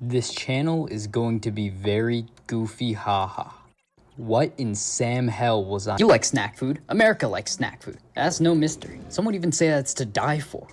This channel is going to be very goofy, haha. What in Sam hell was I? You like snack food? America likes snack food. That's no mystery. Some would even say that's to die for.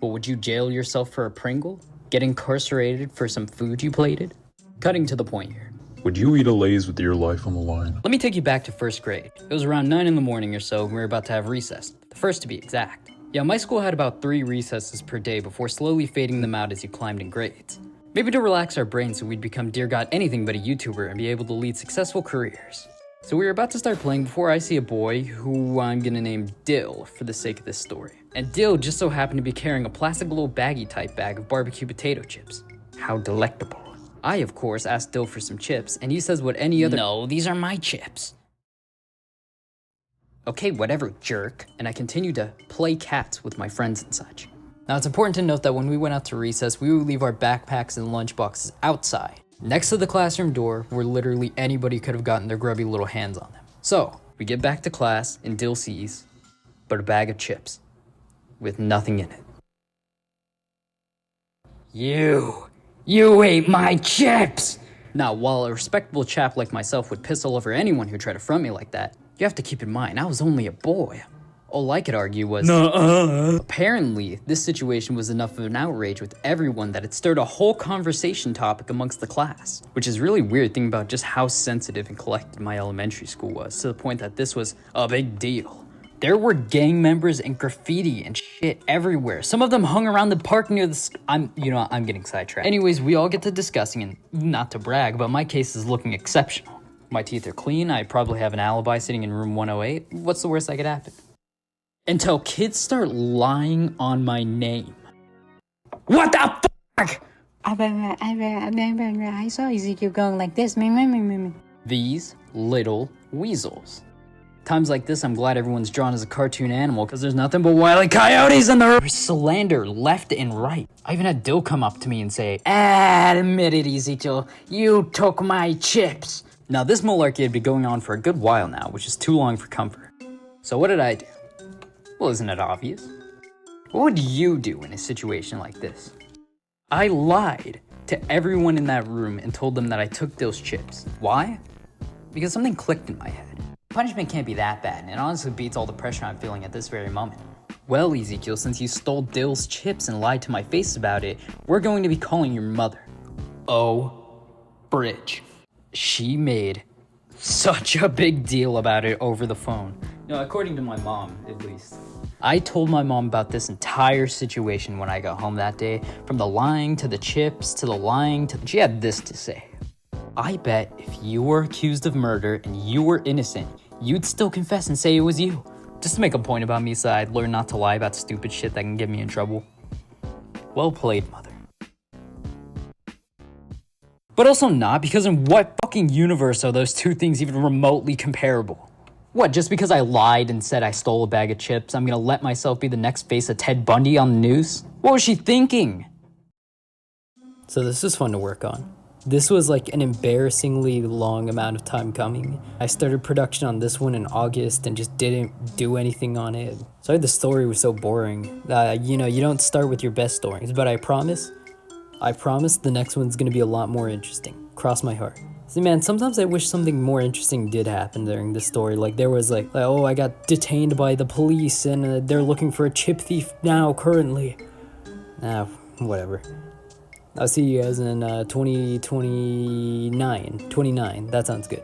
But would you jail yourself for a Pringle? Get incarcerated for some food you plated? Cutting to the point here. Would you eat a Lay's with your life on the line? Let me take you back to first grade. It was around 9 in the morning or so, and we were about to have recess. The first to be exact. Yeah, my school had about 3 recesses per day before slowly fading them out as you climbed in grades. Maybe to relax our brains so we'd become dear god anything but a YouTuber and be able to lead successful careers. So we were about to start playing before I see a boy who I'm gonna name Dill for the sake of this story. And Dill just so happened to be carrying a plastic little baggy type bag of barbecue potato chips. How delectable. I, of course, asked Dill for some chips, and he says what any other— No, these are my chips. Okay, whatever, jerk. And I continued to play cats with my friends and such. Now, it's important to note that when we went out to recess, we would leave our backpacks and lunchboxes outside, next to the classroom door, where literally anybody could have gotten their grubby little hands on them. So, we get back to class, and Dill sees but a bag of chips with nothing in it. You ate my chips! Now, while a respectable chap like myself would piss all over anyone who tried to front me like that, you have to keep in mind, I was only a boy. All I could argue was, apparently, this situation was enough of an outrage with everyone that it stirred a whole conversation topic amongst the class. Which is really weird thinking about just how sensitive and collected my elementary school was, to the point that this was a big deal. There were gang members and graffiti and shit everywhere. Some of them hung around the park near the I'm getting sidetracked. Anyways, we all get to discussing, and not to brag, but my case is looking exceptional. My teeth are clean, I probably have an alibi sitting in room 108. What's the worst that could happen? Until kids start lying on my name. What the fuck? I saw Ezekiel going like this. These little weasels. Times like this, I'm glad everyone's drawn as a cartoon animal, because there's nothing but Wile E. Coyotes in the slander left and right. I even had Dill come up to me and say, admit it, Ezekiel, you took my chips. Now, this malarkey had been going on for a good while now, which is too long for comfort. So what did I do? Well, isn't it obvious? What would you do in a situation like this? I lied to everyone in that room and told them that I took those chips. Why? Because something clicked in my head. Punishment can't be that bad, and it honestly beats all the pressure I'm feeling at this very moment. Well, Ezekiel, since you stole Dill's chips and lied to my face about it, we're going to be calling your mother. Oh, Bridge. She made such a big deal about it over the phone. No, according to my mom, at least. I told my mom about this entire situation when I got home that day, from the lying to the chips to the lying to— She had this to say. I bet if you were accused of murder and you were innocent, you'd still confess and say it was you. Just to make a point about me so I'd learn not to lie about stupid shit that can get me in trouble. Well played, mother. But also not, because in what fucking universe are those two things even remotely comparable? What, just because I lied and said I stole a bag of chips, I'm gonna let myself be the next face of Ted Bundy on the news? What was she thinking? So this was fun to work on. This was like an embarrassingly long amount of time coming. I started production on this one in August and just didn't do anything on it. Sorry the story was so boring. You don't start with your best stories, but I promise the next one's gonna be a lot more interesting. Cross my heart. See, man, sometimes I wish something more interesting did happen during this story. Like, there was like, oh, I got detained by the police and they're looking for a chip thief now, currently. Whatever. I'll see you guys in 29. That sounds good.